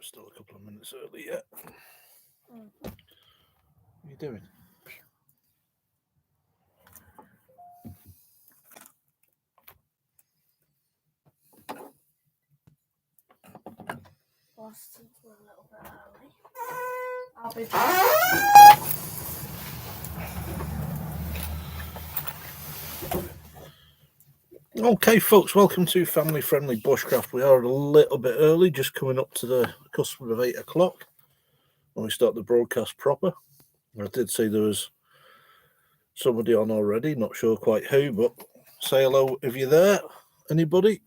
We're still a couple of minutes early yet. What are you doing? Since we're a little bit early, I'll be back. Okay, folks, welcome to Family Friendly Bushcraft. We are a little bit early, just coming up to the cusp of 8 o'clock when we start the broadcast proper. I did see there was somebody on already, not sure quite who, but say hello if you're there. Anybody?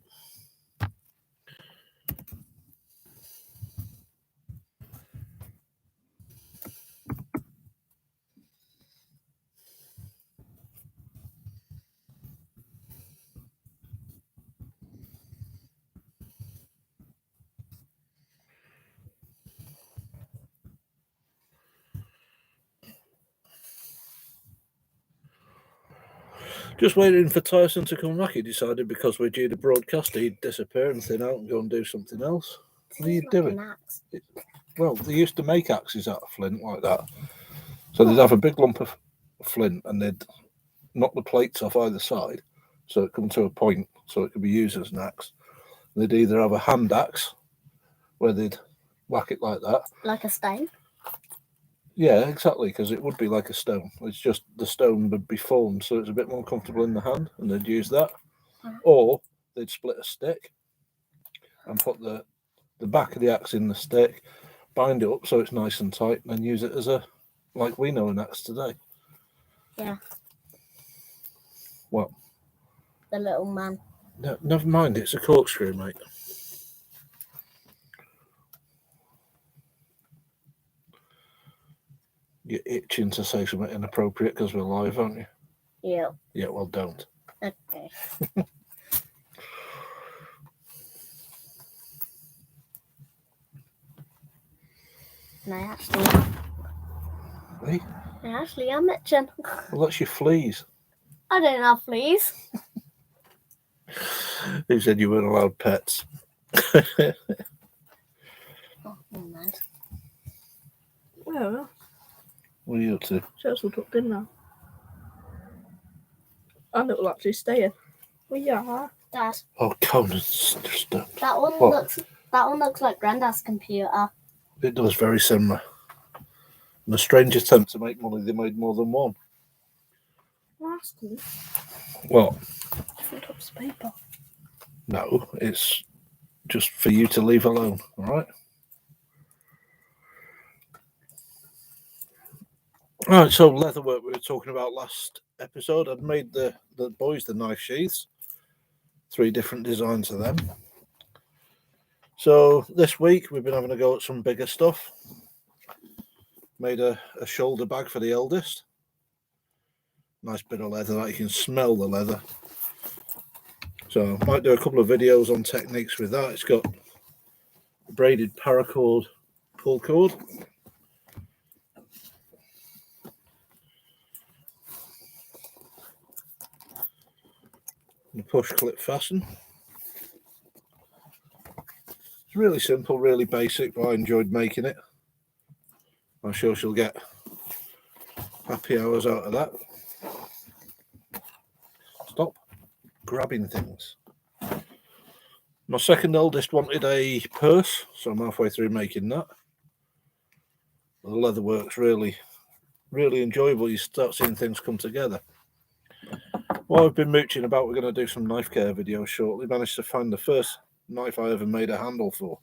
Just waiting for Tyson to come back. He decided because we're due to broadcast, he'd disappear and thin out and go and do something else. What are you doing? Well, they used to make axes out of flint like that. So they'd have a big lump of flint and they'd knock the plates off either side so it come to a point so it could be used as an axe. They'd either have a hand axe where they'd whack it like that. Like a stone? Yeah, exactly, because it would be like a stone. It's just the stone would be formed so it's a bit more comfortable in the hand and they'd use that. Or they'd split a stick and put the back of the axe in the stick, bind it up so it's nice and tight, and then use it as a, like we know an axe today. Yeah. What? The little man. No, never mind, it's a corkscrew, mate. You're itching to say something inappropriate because we're live, aren't you? Yeah. Yeah, well, don't. Okay. And I actually am itching. Well, that's your fleas. I don't have fleas. Who said you weren't allowed pets? Oh, never mind. Well, What are you up to? shirt's all tucked in now. And it will actually stay in. Well, yeah. Dad. Oh, Conan's just done. That one looks like Grandad's computer. It does, very similar. In a strange attempt to make money, they made more than one. Well, that's cool. What? Different types of paper. No, it's just for you to leave alone, all right? All right, so leatherwork we were talking about last episode. I'd made the boys the knife sheaths. 3 different designs of them. So this week we've been having a go at some bigger stuff. Made a shoulder bag for the eldest. Nice bit of leather that you can smell the leather. So I might do a couple of videos on techniques with that. It's got braided paracord pull cord. And a push clip fasten. It's really simple, really basic, but I enjoyed making it. I'm sure she'll get happy hours out of that. Stop grabbing things. My second eldest wanted a purse, so I'm halfway through making that. The leatherwork's really, really enjoyable. You start seeing things come together. Well, I've been mooching about, we're going to do some knife care videos shortly. Managed to find the first knife I ever made a handle for.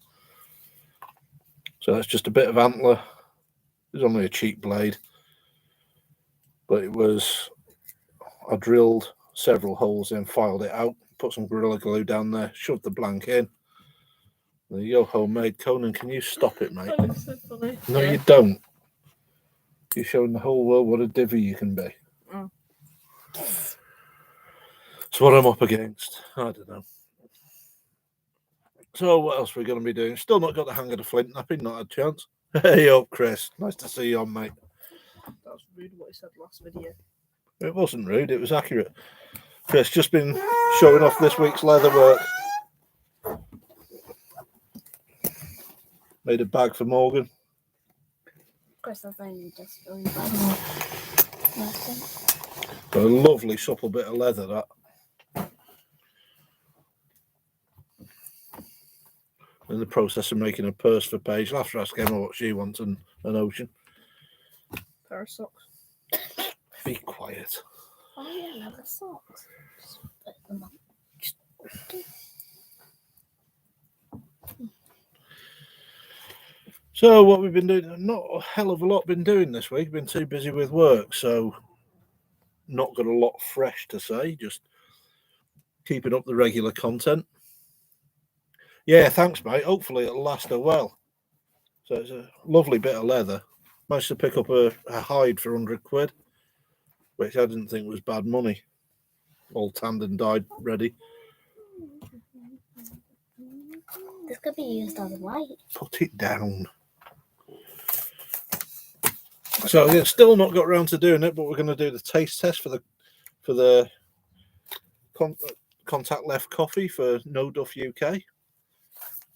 So that's just a bit of antler. It was only a cheap blade. But it was, I drilled several holes in, filed it out, put some Gorilla Glue down there, shoved the blank in. There you go, homemade. Conan, can you stop it, mate? Oh, so funny. No, Yeah. you don't. You're showing the whole world what a divvy you can be. Oh. It's what I'm up against. I don't know. So what else are we going to be doing? Still not got the hang of the flint napping, not a chance. Hey up, Chris. Nice to see you on, mate. That was rude what he said last video. It wasn't rude, it was accurate. Chris, just been showing off this week's leatherwork. Made a bag for Morgan. Of course, I've only just going back. A lovely supple bit of leather, that. In the process of making a purse for Paige. I'll have to ask Emma what she wants and an ocean. Pair of socks. Be quiet. Oh yeah, leather socks. Just put them on. So what we've been doing, not a hell of a lot been doing this week. Been too busy with work, so not got a lot fresh to say. Just keeping up the regular content. Yeah, thanks, mate. Hopefully it'll last her well. So it's a lovely bit of leather. Managed to pick up a hide for 100 quid, which I didn't think was bad money. All tanned and dyed, ready. This could be used as a light. Put it down. So yeah, still not got around to doing it, but we're going to do the taste test for the contact left coffee for No Duff UK.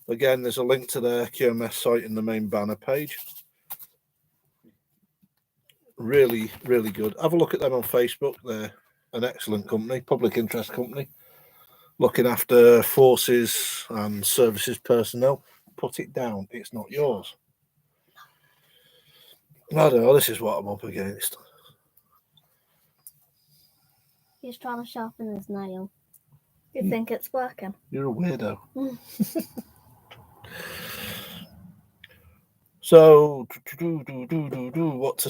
Again, there's a link to their QMS site in the main banner page. Really, really good. Have a look at them on Facebook. They're an excellent company, public interest company, looking after forces and services personnel. Put it down. It's not yours. I don't know. This is what I'm up against. He's trying to sharpen his nail. You think it's working? You're a weirdo. So, what to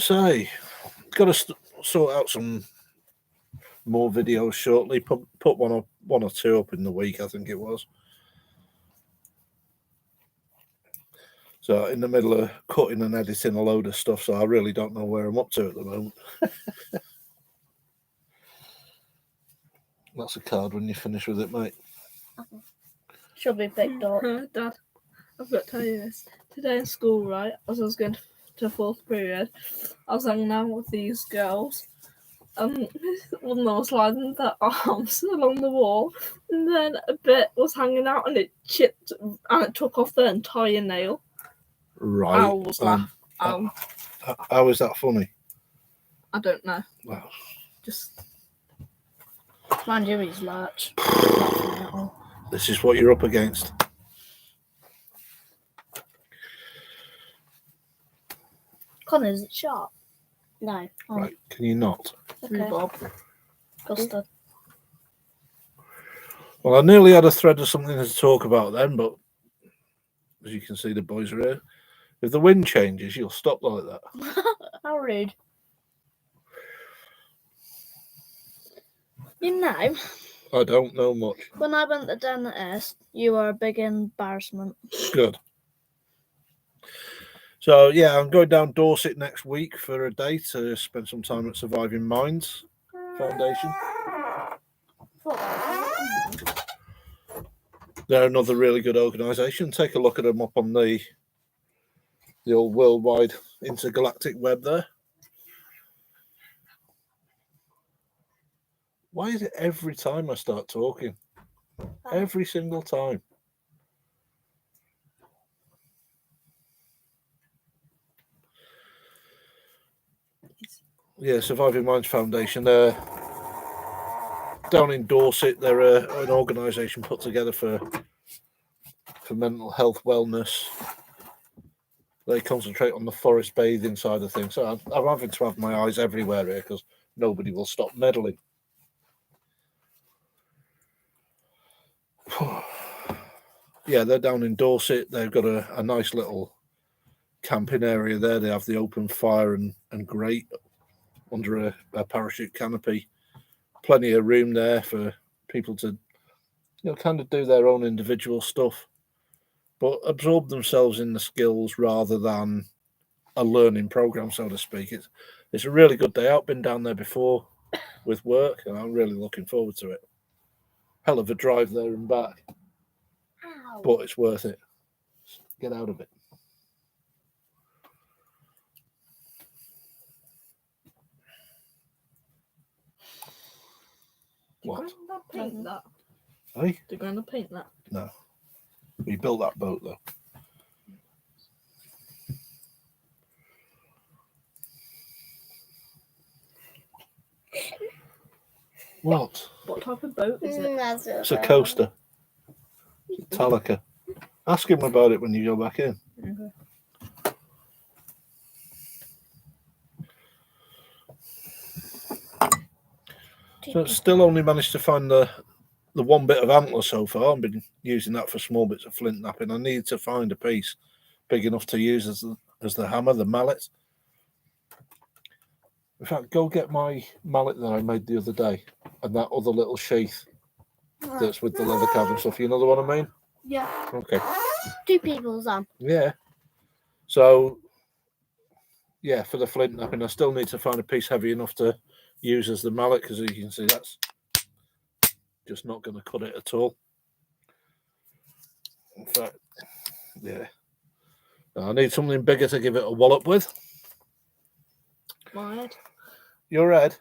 say? Got to sort out some more videos shortly. Put one or two up in the week, I think it was. So, in the middle of cutting and editing a load of stuff, so I really don't know where I'm up to at the moment. That's a card when you finish with it, mate. Should be picked up. Dad, I've got to tell you this. Today in school, right, as I was going to fourth period, I was hanging out with these girls. One of them was sliding their arms along the wall, and then a bit was hanging out, and it chipped, and it took off their entire nail. Right. I was laughing. How is that funny? I don't know. Well, Just Mind you, he's large. this is what you're up against. Connor, is it sharp? No. Oh, Right, can you not? okay. rhubarb. Custard. Well, I nearly had a thread of something to talk about then, but as you can see, the boys are here. If the wind changes, you'll stop like that. How rude. You know, I don't know much. when I went to the dentist, you were a big embarrassment. Good. So, yeah, I'm going down Dorset next week for a day to spend some time at Surviving Minds Foundation. They're another really good organisation. Take a look at them up on the old worldwide intergalactic web there. Why is it every time I start talking? Every single time. Yeah, Surviving Minds Foundation. They're down in Dorset. They're an organisation put together for mental health wellness. They concentrate on the forest bathing side of things. So I'm having to have my eyes everywhere here because nobody will stop meddling. Yeah, they're down in Dorset. They've got a nice little camping area there. They have the open fire and grate under a parachute canopy. Plenty of room there for people to, kind of do their own individual stuff, but absorb themselves in the skills rather than a learning program, so to speak. It's a really good day out. Been down there before with work, and I'm really looking forward to it. Hell of a drive there and back. Ow. But it's worth it. Get out of it. What? Paint that. Hey? They're going to paint that. No. We built that boat though. What? What type of boat is it? That's It's a coaster. Talica. Ask him about it when you go back in. Okay. So it's still only managed to find the one bit of antler so far. I've been using that for small bits of flint knapping. I need to find a piece big enough to use as the hammer, the mallet. In fact, go get my mallet that I made the other day and that other little sheath that's with the leather cap and stuff. You know the one I mean? Yeah. Okay. 2 people's on. Yeah. So, yeah, for the flint knapping, I still need to find a piece heavy enough to use as the mallet because, as you can see, that's just not going to cut it at all. In fact, yeah. I need something bigger to give it a wallop with. My head. Your head?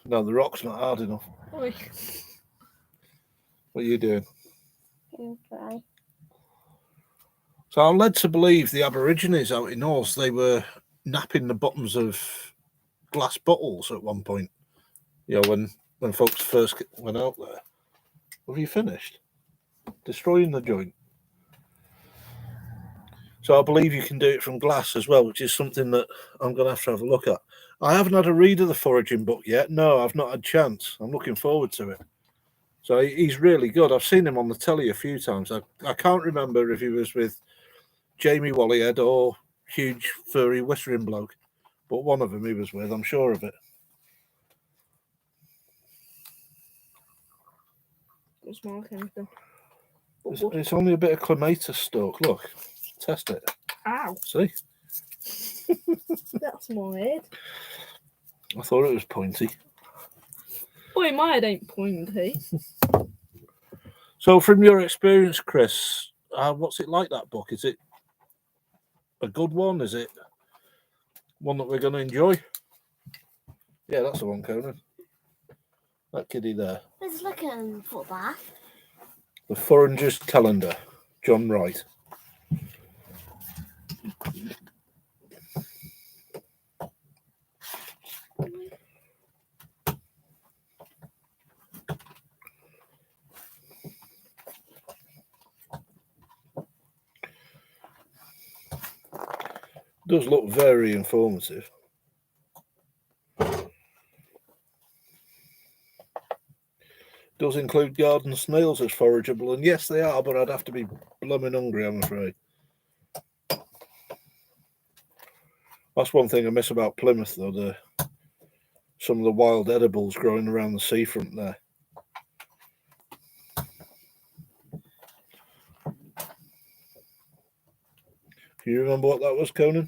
No, the rock's not hard enough. Oi. What are you doing? Okay. So I'm led to believe the aborigines out in Oz, they were napping the bottoms of glass bottles at one point. You know, when folks first went out there. Have you finished? Destroying the joint. So I believe you can do it from glass as well, which is something that I'm going to have a look at. I haven't had a read of the foraging book yet. No, I've not had a chance. I'm looking forward to it. So he's really good. I've seen him on the telly a few times. I can't remember if he was with Jamie Wallyhead or huge furry whistling bloke, but one of them he was with, I'm sure of it. What's mark anything? It's only a bit of clematis stalk. Look, test it. Ow. See? That's my head. I thought it was pointy. Boy, my head ain't pointy. So from your experience, Chris, what's it like, that book? Is it a good one? Is it one that we're going to enjoy? Yeah, that's the one, Conan. That kiddie there. Let's look at him for that. The Forager's Calendar, John Wright. Does look very informative. Does include garden snails as forageable, and yes, they are, but I'd have to be blooming hungry, I'm afraid. That's one thing I miss about Plymouth, though, some of the wild edibles growing around the seafront there. Do you remember what that was, Conan?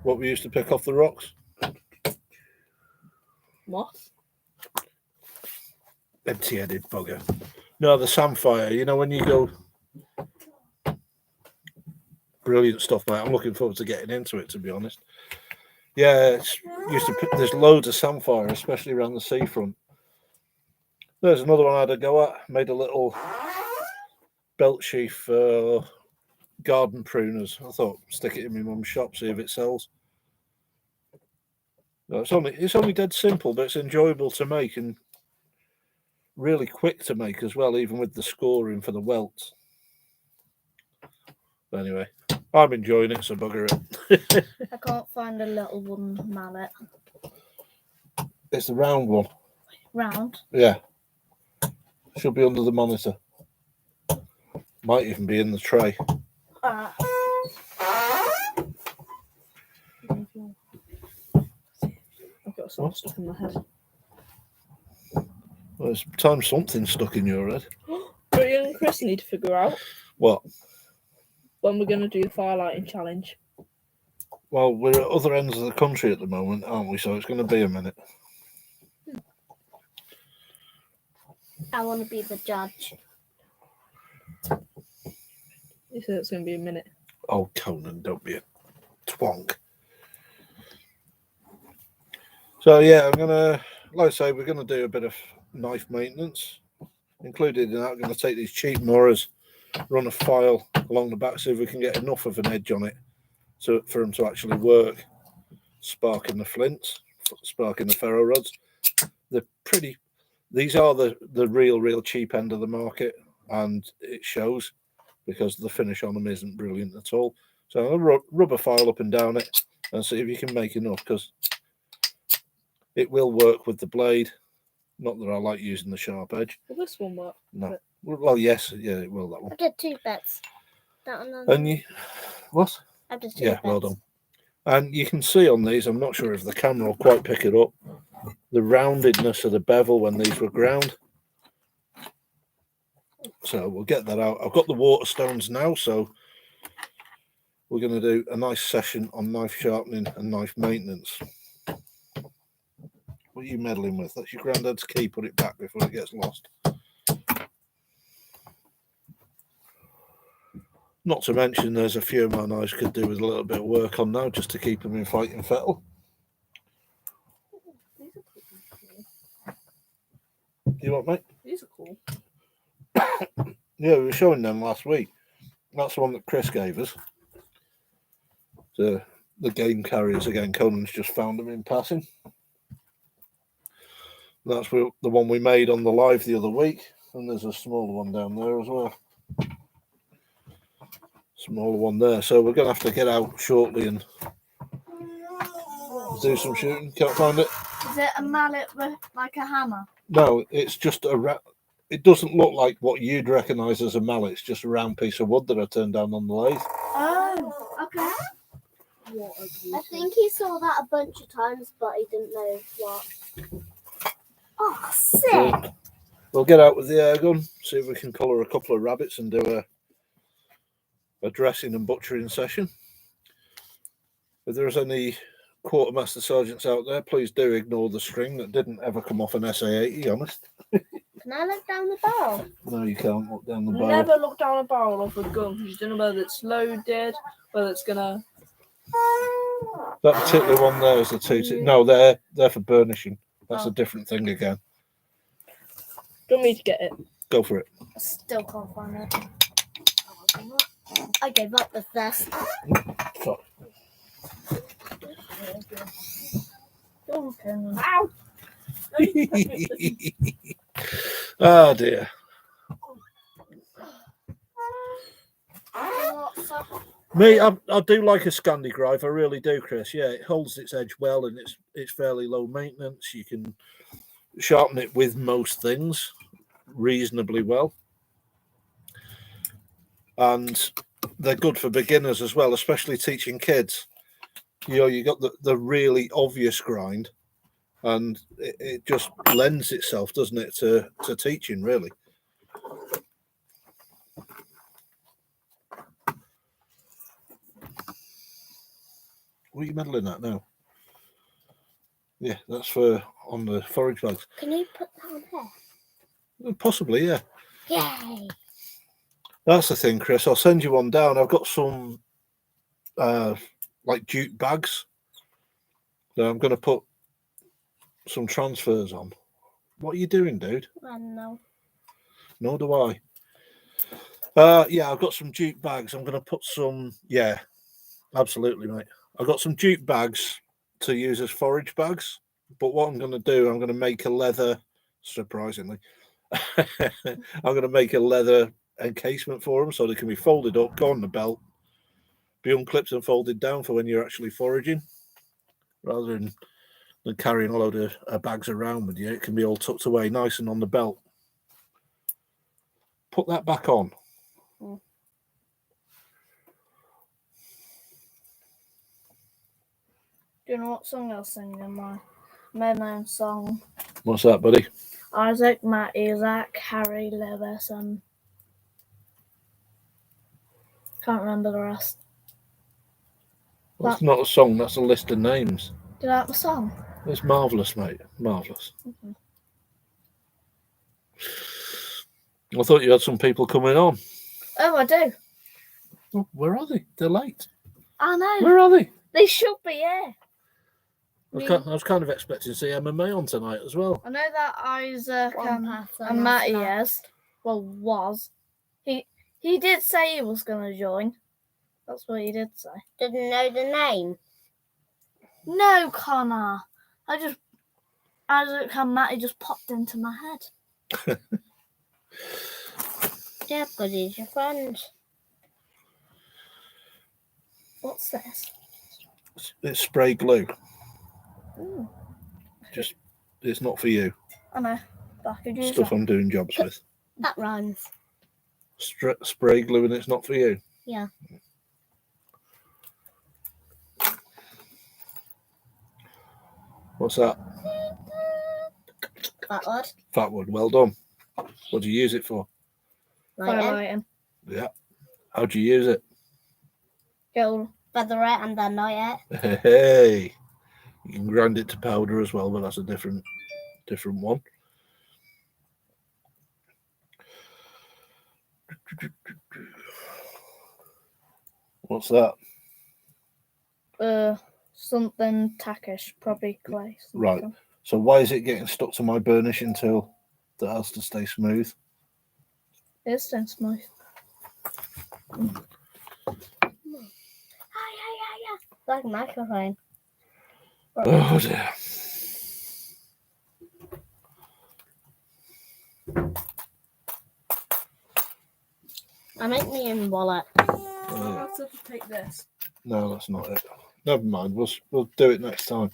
What we used to pick off the rocks? Moth? Empty-headed bugger. No, the samphire. You know, when you go... Brilliant stuff, mate. I'm looking forward to getting into it, to be honest. Yeah, there's loads of samphire, especially around the seafront. There's another one I had a go at. Made a little belt sheath for garden pruners. I thought, stick it in my mum's shop, see if it sells. No, it's only dead simple, but it's enjoyable to make and really quick to make as well, even with the scoring for the welts. But anyway, I'm enjoying it, so bugger it. I can't find a little wooden mallet. It's the round one. Round? Yeah. Should be under the monitor. Might even be in the tray. I've got some stuff in my head. Well, it's time something stuck in your head. But you and Chris need to figure out What? when we're going to do the firelighting challenge. Well, we're at other ends of the country at the moment, aren't we? So it's going to be a minute. I want to be the judge. You said it's going to be a minute. Oh, Conan, don't be a twonk. So, yeah, I'm going to, like I say, we're going to do a bit of knife maintenance. Included in that, I'm going to take these cheap Moras, run a file along the back, see if we can get enough of an edge on it for them to actually work. sparking the flints, sparking the ferro rods. They're pretty. These are the real cheap end of the market, and it shows because the finish on them isn't brilliant at all. So I'll rub a file up and down it and see if you can make enough, because it will work with the blade. Not that I like using the sharp edge. Will this one work? No. Well, yes, yeah, it will, that one. I did 2 bits. That one. And you, what? I did 2 Yeah, bits. well done. And you can see on these, I'm not sure if the camera will quite pick it up, the roundedness of the bevel when these were ground. So we'll get that out. I've got the water stones now, so we're going to do a nice session on knife sharpening and knife maintenance. What are you meddling with? That's your granddad's key. Put it back before it gets lost. Not to mention there's a few of my knives could do with a little bit of work on now, just to keep them in fighting fettle. You what, mate? These are cool. Yeah, we were showing them last week. That's the one that Chris gave us. The game carriers again. Conan's just found them in passing. That's the one we made on the live the other week, and there's a smaller one down there as well. Smaller one there. So we're going to have to get out shortly and do some shooting. Can't find it. Is it a mallet with like a hammer? No, it's just it doesn't look like what you'd recognise as a mallet. It's just a round piece of wood that I turned down on the lathe. Oh, okay. I think he saw that a bunch of times, but he didn't know what. Oh, sick! So we'll get out with the air gun, see if we can colour a couple of rabbits and do a dressing and butchering session. If there's any quartermaster sergeants out there, please do ignore the string that didn't ever come off an SA80, honest. Can I look down the barrel? No, you can't look down the barrel. Never look down a barrel of a gun because you don't know whether it's loaded, whether it's gonna. That particular one there is the two. No, they're for burnishing. That's a different thing again. Do you want me to get it? Go for it. I still can't find it. I gave up the thirst. Fuck. Ow! Oh dear. Me, I do like a Scandi Drive. I really do, Chris. Yeah, it holds its edge well, and it's fairly low maintenance. You can sharpen it with most things reasonably well, and they're good for beginners as well, especially teaching kids. You know, you got the really obvious grind, and it just lends itself, doesn't it, to teaching, really. What are you meddling at now? Yeah, that's for on the forage bags. Can you put that on here? Possibly, yeah. Yay! That's the thing, Chris. I'll send you one down. I've got some like jute bags. So I'm going to put some transfers on. What are you doing, dude? I know. Nor do I. Yeah, I've got some jute bags. I'm going to put some. Yeah, absolutely, mate. I've got some jute bags to use as forage bags. But what I'm going to do, I'm going to make a leather. Surprisingly, I'm going to make a leather encasement for them so they can be folded up, go on the belt, be unclipped and folded down for when you're actually foraging, rather than carrying a load of bags around with you. It can be all tucked away nice and on the belt. Put that back on. Mm. Do you know what song I was singing in my own song? What's that, buddy? Isaac, Matt, Isaac, Harry, Lewis, and can't remember the rest. That's not a song, that's a list of names. Did I have a song? It's marvellous, mate. Marvellous. Mm-hmm. I thought you had some people coming on. Oh, I do. Oh, where are they? They're late. I know. Where are they? They should be, yeah. I was kind of expecting to see MMA on tonight as well. I know that Isaac and Matty is. Well, was. He did say he was going to join. That's what he did say. Didn't know the name. No, Connor. As it came out, it just popped into my head. Yeah, because he's your friend. What's this? It's spray glue. Ooh. Just, it's not for you. I know. But I could use Stuff that. I'm doing jobs with. That rhymes. Spray glue and it's not for you. Yeah. What's that? That word. Fat wood. Well done. What do you use it for? Highlighting. Yeah. How do you use it? Go. Feather it and then light it. Hey. You can grind it to powder as well, but that's a different one. What's that? Something tackish, probably clay. Right. So why is it getting stuck to my burnishing tool that has to stay smooth? It's then smooth. Like a microphone. Oh dear. I make me in wallet. I'll have to take this. No, that's not it. Never mind. We'll do it next time.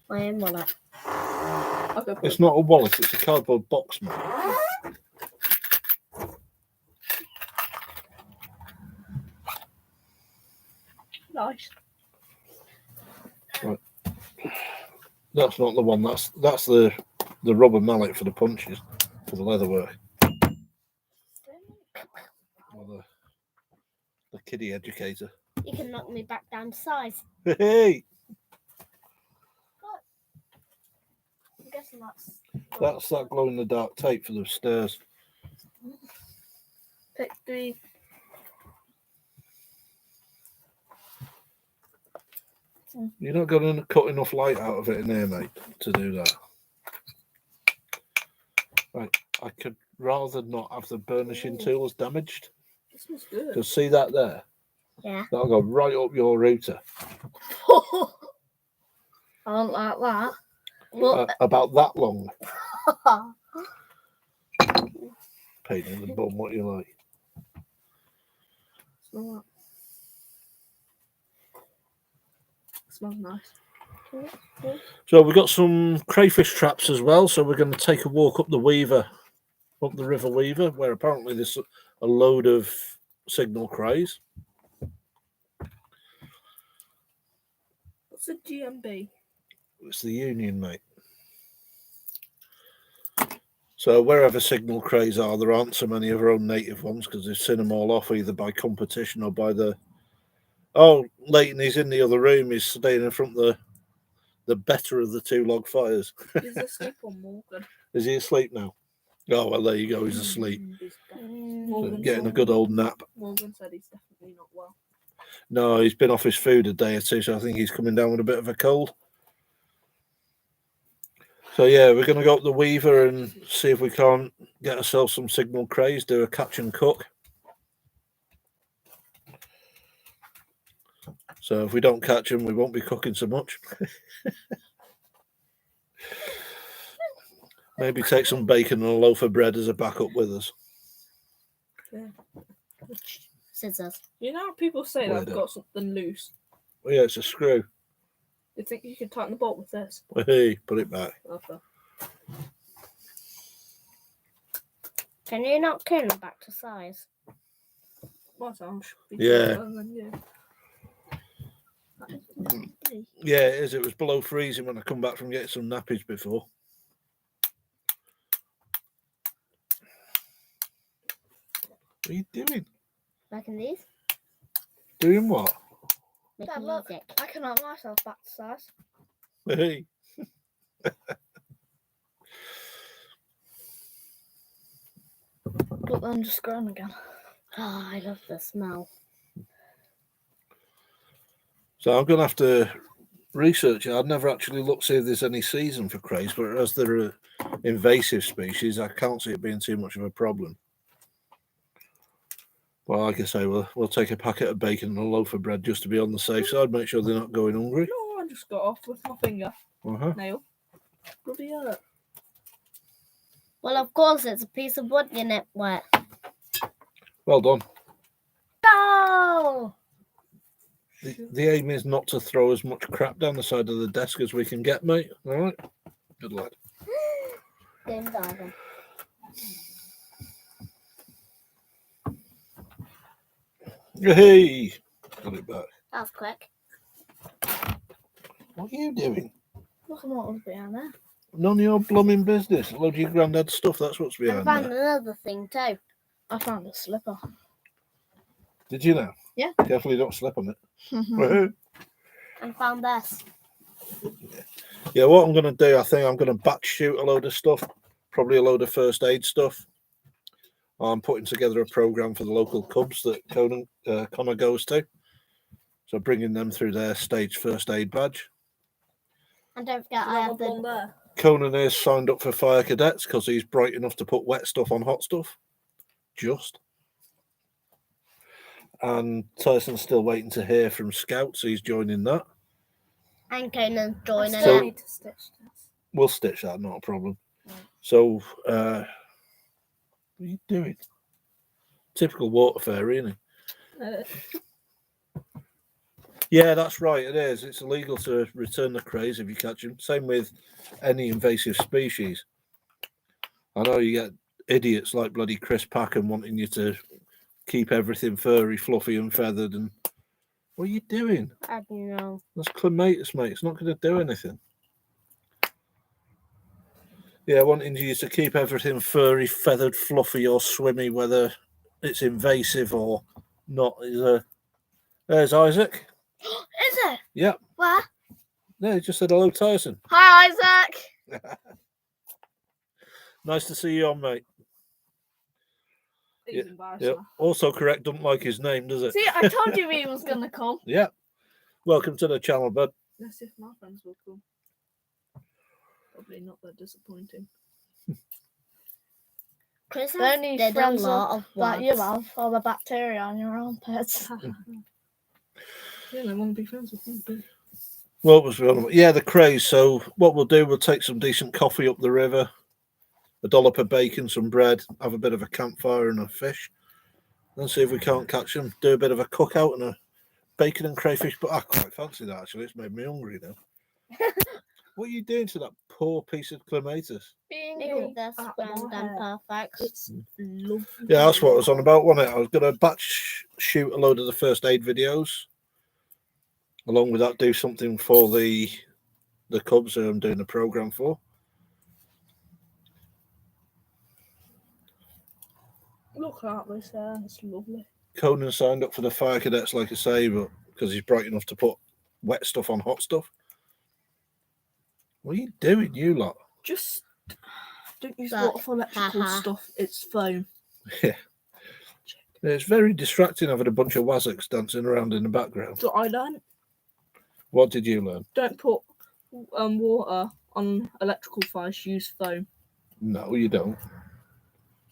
My own wallet. Okay, It's not a wallet. It's a cardboard box, man. Nice. Right. That's not the one. That's the rubber mallet for the punches for the leatherwork. Or the kiddie educator. You can knock me back down to size. Hey, I'm guessing that's that glow in the dark tape for the stairs. pick 3. You're not going to cut enough light out of it in here, mate, to do that. Right, I could rather not have the burnishing tools damaged. This smells good. Because see that there? Yeah. That'll go right up your router. I don't like that. Well, About that long. Pain in the bum, what you like. smell that. Smells nice. So we've got some crayfish traps as well. So we're going to take a walk up the River Weaver, where apparently there's a load of signal crays. What's a GMB? It's the Union, mate. So wherever signal crays are, there aren't so many of our own native ones because they've seen them all off either by competition or by the... Oh, Leighton, he's in the other room. He's staying in front of the better of the 2 log fires. He's asleep on Morgan. Is he asleep now? Oh, well, there you go. He's asleep. Getting a good old nap. Morgan said he's definitely not well. No, he's been off his food a day or two, so I think he's coming down with a bit of a cold. So, yeah, we're going to go up the Weaver and see if we can't get ourselves some signal crays, do a catch and cook. So if we don't catch them, we won't be cooking so much. Maybe take some bacon and a loaf of bread as a backup with us. Yeah. Scissors. You know how people say Well they've got something loose? Well, yeah, it's a screw. You think you could tighten the bolt with this? Hey, put it back. Okay. Can you not turn them back to size? Well, sounds Yeah. Yeah. Yeah, it is. It was below freezing when I come back from getting some nappies before. What are you doing? Making these? Doing what? Making Dad, look, music. I can knock myself back to size. Hey. Look, I'm just growing again. Oh, I love the smell. So I'm going to have to research it. I've never actually looked see if there's any season for crays, but as they're an invasive species, I can't see it being too much of a problem. Well, like I say, we'll take a packet of bacon and a loaf of bread just to be on the safe side, make sure they're not going hungry. No, I just got off with my finger. Uh-huh. Nail. Bloody hurt. Well, of course, it's a piece of wood in it wet. Well done. Go! The aim is not to throw as much crap down the side of the desk as we can get, mate. All right? Good lad. Game diving. Hey! Got it back. That was quick. What are you doing? Look at what was behind there. None of your blooming business. Load your granddad's stuff. That's what's And I behind found there. another thing too. I found a slipper. Did you know? Yeah. Carefully don't slip on it. And found this. Yeah, what I'm going to do, I think I'm going to batch shoot a load of stuff. Probably a load of first aid stuff. I'm putting together a program for the local clubs that Connor goes to. So bringing them through their stage first aid badge. And don't forget, I have one the. there. Conan is signed up for fire cadets because he's bright enough to put wet stuff on hot stuff. Just. And Tyson's still waiting to hear from Scouts. He's joining that. And Conan's joining I So- still need to stitch this. We'll stitch that, not a problem. Right. So, what are you doing? Typical water fairy, isn't it? Yeah, that's right. It is. It's illegal to return the crays if you catch them. Same with any invasive species. I know you get idiots like bloody Chris Packham wanting you to keep everything furry, fluffy, and feathered. And what are you doing? I don't know. That's clematis, mate. It's not going to do anything. Yeah, wanting you to keep everything furry, feathered, fluffy, or swimmy, whether it's invasive or not. There's Isaac. Is it? Yep. Where? Yeah, he just said hello, Tyson. Hi, Isaac. Nice to see you on, mate. He's Yeah, embarrassed Yep. now. Also correct, don't like his name, does it? See, I told you he was gonna come. Yeah. Welcome to the channel, bud. Let's see if my friends will come. Probably not that disappointing. Chris The has only did a friends lot of that you words. have are the bacteria on your armpits. Yeah, they want to be friends with you. What was we on about? Yeah, the craze. So what we'll do, we'll take some decent coffee up the river, a dollop of bacon, some bread, have a bit of a campfire and a fish, and see if we can't catch them. Do a bit of a cookout and a bacon and crayfish. But I quite fancy that, actually. It's made me hungry now. What are you doing to that poor piece of clematis? Being Look at this at round my and hair. perfect. It's lovely. Yeah, that's what I was on about, wasn't it? I was going to batch shoot a load of the first aid videos. Along with that, do something for the Cubs who I'm doing the program for. Look at this hair, it's lovely. Conan signed up for the fire cadets, like I say, but because he's bright enough to put wet stuff on hot stuff. What are you doing, you lot? Just don't use That- water for electrical haha. stuff, it's foam. Yeah. It's very distracting having a bunch of wazzocks dancing around in the background. So I learned, What did you learn? don't put water on electrical fires, use foam. No, you don't.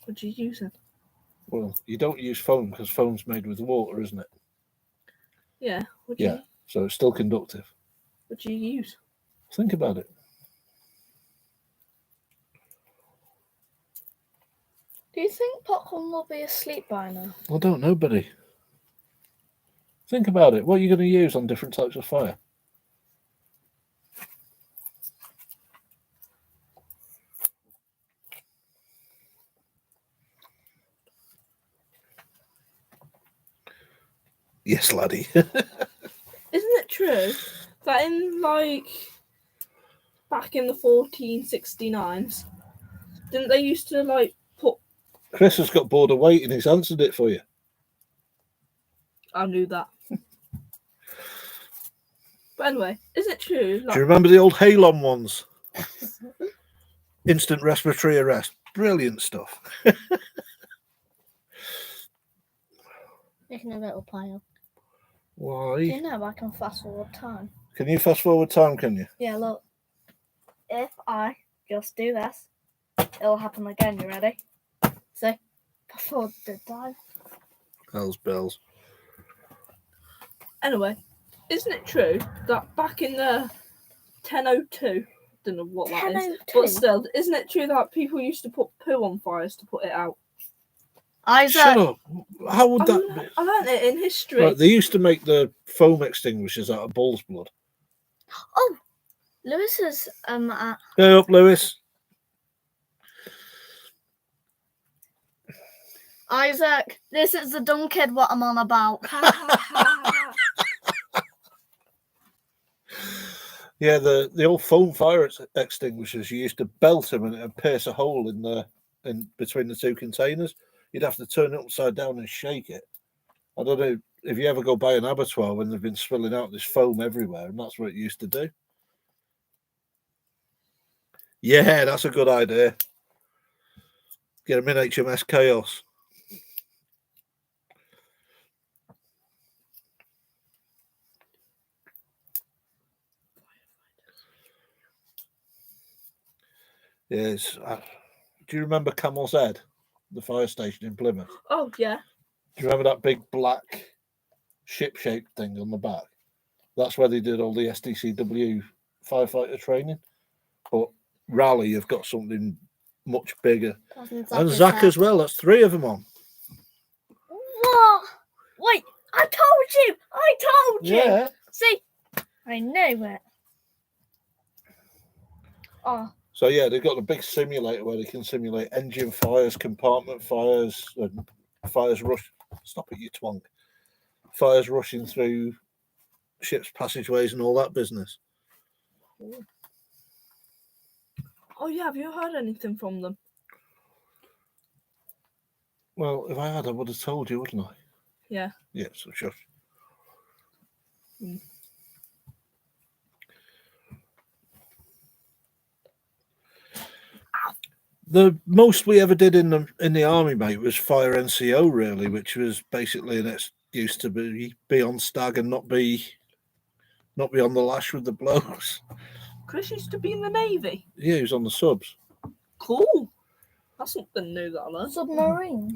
What do you use it? Well, you don't use foam because foam's made with water, isn't it? Yeah, what do Yeah. you So it's still conductive. what do you use? Think about it. Do you think Popcorn will be asleep by now? I don't know, buddy. Think about it. What are you going to use on different types of fire? Yes, laddie. Isn't it true that in back in the 1469s, didn't they used to put? Chris has got bored of waiting. He's answered it for you. I knew that. But anyway, is it true? Do you remember the old Halon ones? Instant respiratory arrest. Brilliant stuff. Making a little pile. Do Why? you know I can fast forward time? Can you fast forward time, can you? Yeah, look. If I just do this, it'll happen again. You ready? See? Fast forward the time. Hell's bells. Anyway, Isn't it true that back in the 1002, don't know what that is, 1002? but still, isn't it true that people used to put poo on fires to put it out? Isaac. Shut up. How would that be? I learned it in history. Right, they used to make the foam extinguishers out of bull's blood. Oh, Lewis is Go up, Lewis. Isaac, this is the dumb kid what I'm on about. Yeah, the old foam fire extinguishers, you used to belt them and it'd pierce a hole in between the two containers. You'd have to turn it upside down and shake it. I don't know if you ever go by an abattoir when they've been spilling out this foam everywhere, and that's what it used to do. Yeah, that's a good idea. Get them in HMS Chaos. Yes. Do you remember Camel's Head, the fire station in Plymouth? Oh, yeah. Do you remember that big black ship-shaped thing on the back? That's where they did all the SDCW firefighter training. But Raleigh have got something much bigger. And Zach as well. That's 3 of them on. What? Wait, I told you! I told you! Yeah. See? I knew it. Oh. So, yeah, they've got a big simulator where they can simulate engine fires, compartment fires, and fires rush. Stop it, you twonk. Fires rushing through ships' passageways and all that business. Oh, yeah. Have you heard anything from them? Well, if I had, I would have told you, wouldn't I? Yeah. Yeah, so shush. The most we ever did in the army, mate, was fire NCO, really, which was basically an excuse to be on stag and not be on the lash with the blows. Chris used to be in the Navy. Yeah, he was on the subs. Cool. That's something new that I learned. Submarine.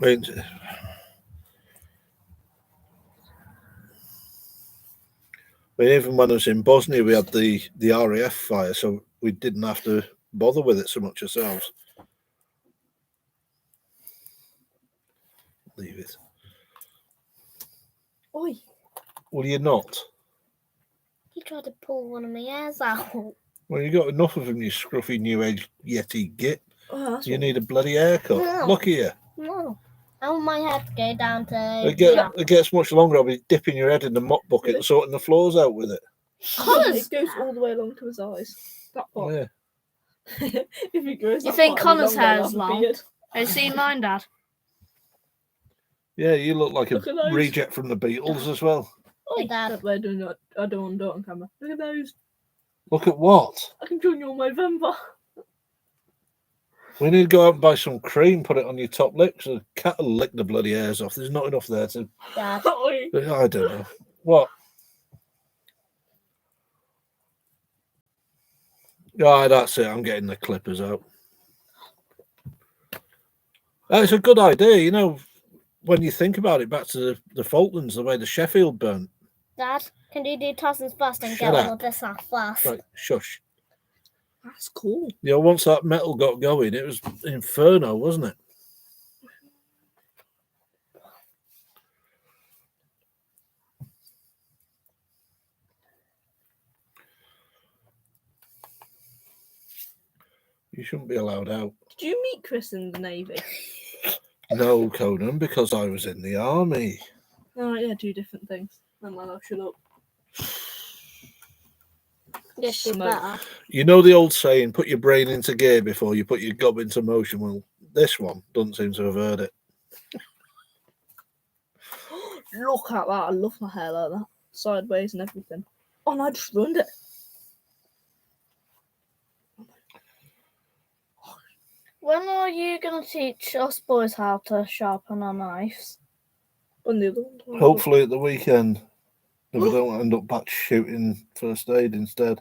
But even when I was in Bosnia, we had the RAF fire, so we didn't have to bother with it so much ourselves. Leave it. Oi. Will you not? He tried to pull one of my hairs out. Well, you got enough of them, you scruffy new age Yeti git. Oh, You need a bloody haircut. No. Look at you. No. I want my head to go down to... It gets much longer. I'll be dipping your head in the mop bucket and sorting the floors out with it. It goes all the way along to his eyes. That Oh, part. yeah. If he grows You that think part, Connor's he'll have hair a is long? beard. Have you seen mine, Dad? Yeah, you look like Look at those. a reject from the Beatles as well. Hey, Dad. I don't want to do it on camera. Look at those. Look at what? I can join you on November. We need to go out and buy some cream, put it on your top lip, so the cat will lick the bloody hairs off. There's not enough there to... Dad. Oi. I don't know. What? Ah, that's it. I'm getting the clippers out. It's a good idea, you know, when you think about it, back to the Falklands, the way the Sheffield burnt. Dad, can you do tossings first and Shut get up. all of this off first? Right, shush. That's cool. You know, once that metal got going, it was inferno, wasn't it? You shouldn't be allowed out. Did you meet Chris in the Navy? No, Conan, because I was in the army. Oh, yeah, do different things. And then I'll shut up. Yes, you Smoke. better. You know the old saying, put your brain into gear before you put your gob into motion. Well, this one doesn't seem to have heard it. Look at that. I love my hair like that. Sideways and everything. Oh, no, I just ruined it. When are you going to teach us boys how to sharpen our knives? On the other one. Hopefully at the weekend, if we don't end up back shooting first aid instead.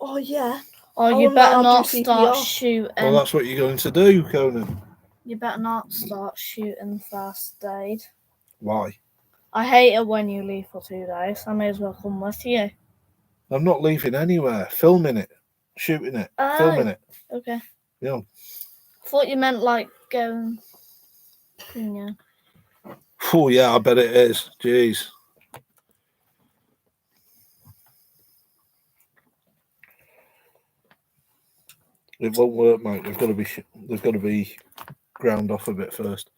Oh, yeah. Or Oh, you no, better I'll not do start CPR. shooting. Well, that's what you're going to do, Conan. You better not start shooting first aid. Why? I hate it when you leave for 2 days. I may as well come with you. I'm not leaving anywhere. Filming it, shooting it, filming it. Okay. Yeah. I thought you meant like going. Yeah. Oh yeah, I bet it is. Jeez. It won't work, mate. They've got to be ground off a bit first.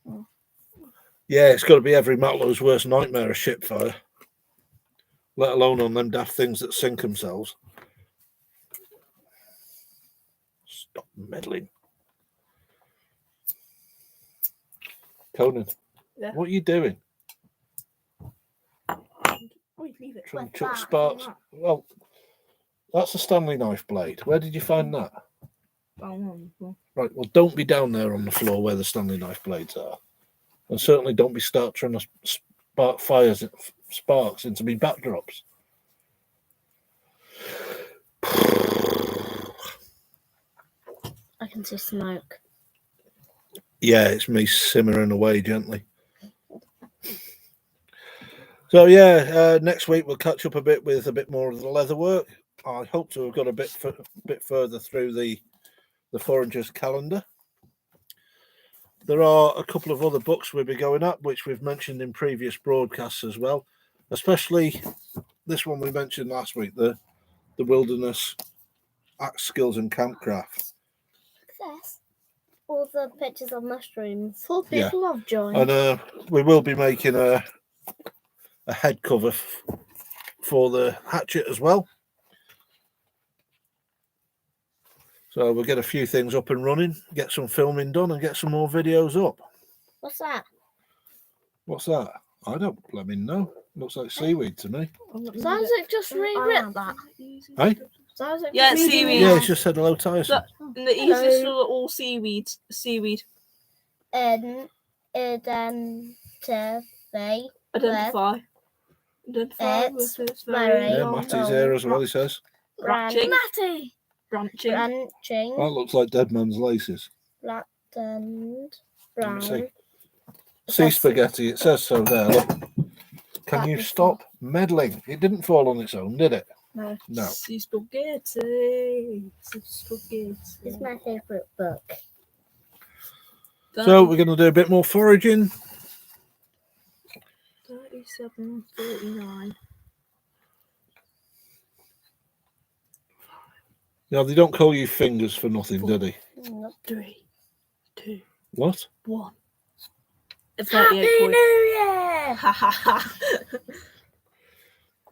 Oh. Yeah, it's got to be every Matlow's worst nightmare of ship fire. Let alone on them daft things that sink themselves. Stop meddling. Conan, Yeah. what are you doing? Wait, leave it. Trying to What's chuck that? sparks. Well, that's a Stanley knife blade. Where did you find that? Right, well, don't be down there on the floor where the Stanley knife blades are. And certainly don't be start trying to spark sparks into me backdrops. I can see smoke. Yeah, it's me simmering away gently. So yeah, next week we'll catch up a bit with a bit more of the leather work. I hope to have got a bit further through the Forager's calendar. There are a couple of other books we'll be going up, which we've mentioned in previous broadcasts as well, especially this one we mentioned last week, the Wilderness Axe Skills and Campcraft. Success. All the pictures of mushrooms. 4 people have joined. And we will be making a head cover for the hatchet as well. So we'll get a few things up and running, get some filming done, and get some more videos up. What's that? What's that? I don't blooming know. Looks like seaweed to me. Sounds like just rewritten that. Hey? Sounds like Yeah, just seaweed. Yeah, it's just said hello, Tyson. And the easiest for all seaweed. Identify. Identify It's with its very very Yeah, long Matty's here as well, he says. branching. Matty. Branching. Branching. That looks like Dead Man's Laces. Flattened. Let me see. Brown. Sea spaghetti, it says so there. Look. Can That you is stop meddling? It didn't fall on its own, did it? No. No. Sea spaghetti. Sea spaghetti. It's my favourite book. So we're going to do a bit more foraging. 37:49. Yeah, they don't call you fingers for nothing, do they? 3, 2, What? 1. Happy New Year! Ha ha ha.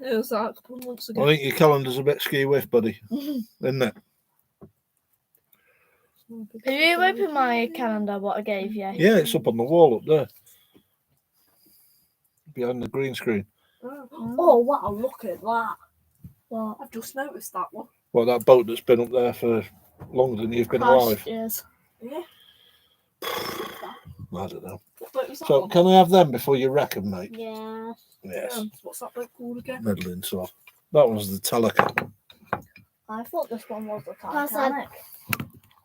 It was that a couple of months I ago. think your calendar's a bit skew-whiff, buddy. Isn't it? Have you opened my calendar, what I gave you? Yeah, it's up on the wall up there. Behind the green screen. Oh wow, look at that. What? I've just noticed that one. Well, that boat that's been up there for longer than you've been alive. Past years. Yeah. I don't know. What boat was that So, one? can I have them before you wreck them, mate? Yeah. Yes. What's that boat called again? Meddling, so. That was the Telica. I thought this one was the Plus, Titanic.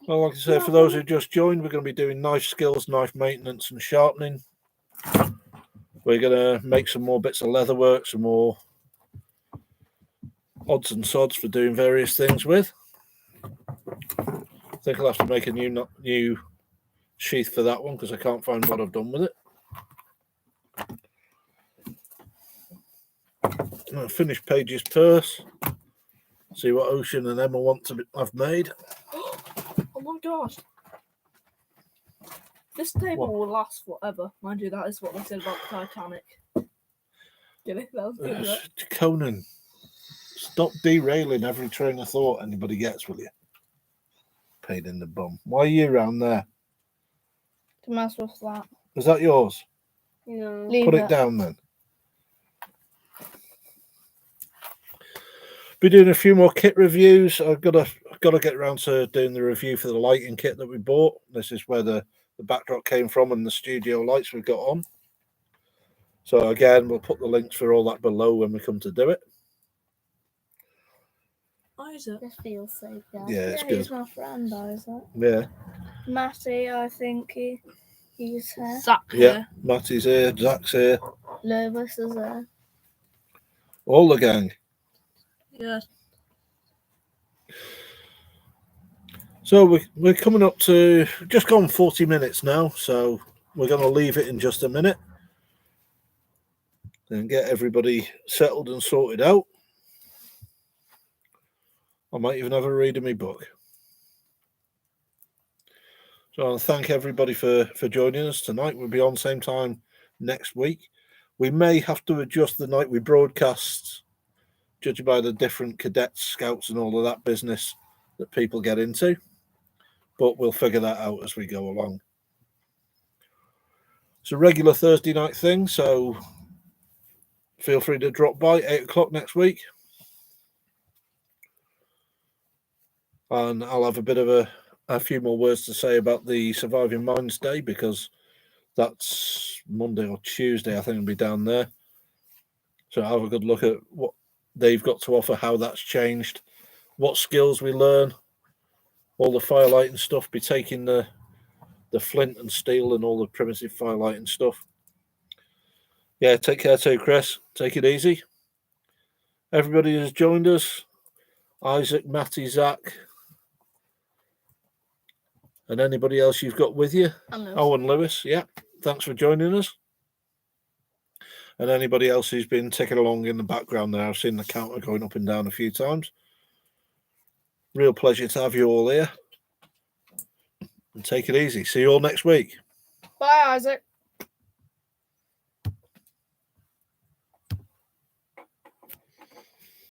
Well, like I say, for those who just joined, we're going to be doing knife skills, knife maintenance, and sharpening. We're going to make some more bits of leather work, some more odds and sods for doing various things with. I think I'll have to make a new sheath for that one because I can't find what I've done with it. I'll finish Paige's purse. See what Ocean and Emma want to have made. Oh my god. This table will last forever. Mind you, that is what they said about the Titanic. Get it? That was good, right? Conan, stop derailing every train of thought anybody gets, will you? Pain in the bum. Why are you round there? To mess with that. Is that yours? No. Leave Put it down then. Be doing a few more kit reviews. I've got to get around to doing the review for the lighting kit that we bought. This is where the backdrop came from and the studio lights we got on. So again, we'll put the links for all that below when we come to do it. Isaac. This feels so good. Yeah, it's He's good. my friend, Isaac. Yeah, Matty, I think he's here. Zach yeah. here. Matty's here, Zach's here. Lewis is there. All the gang. Yeah. So we're coming up to just gone 40 minutes now, so we're going to leave it in just a minute and get everybody settled and sorted out. I might even have a read of my book. So I want to thank everybody for joining us tonight. We'll be on same time next week. We may have to adjust the night we broadcast, judging by the different cadets, scouts, and all of that business that people get into. But we'll figure that out as we go along. It's a regular Thursday night thing, so feel free to drop by 8 o'clock next week. And I'll have a bit of a few more words to say about the Surviving Minds Day, because that's Monday or Tuesday, I think, I'll be down there. So have a good look at what they've got to offer, how that's changed, what skills we learn, all the firelighting stuff, be taking the flint and steel and all the primitive firelighting stuff. Yeah, take care too, Chris. Take it easy. Everybody who's joined us, Isaac, Matty, Zach, and anybody else you've got with you. And Lewis, yeah. Thanks for joining us. And anybody else who's been ticking along in the background there, I've seen the counter going up and down a few times. Real pleasure to have you all here. And take it easy. See you all next week. Bye, Isaac.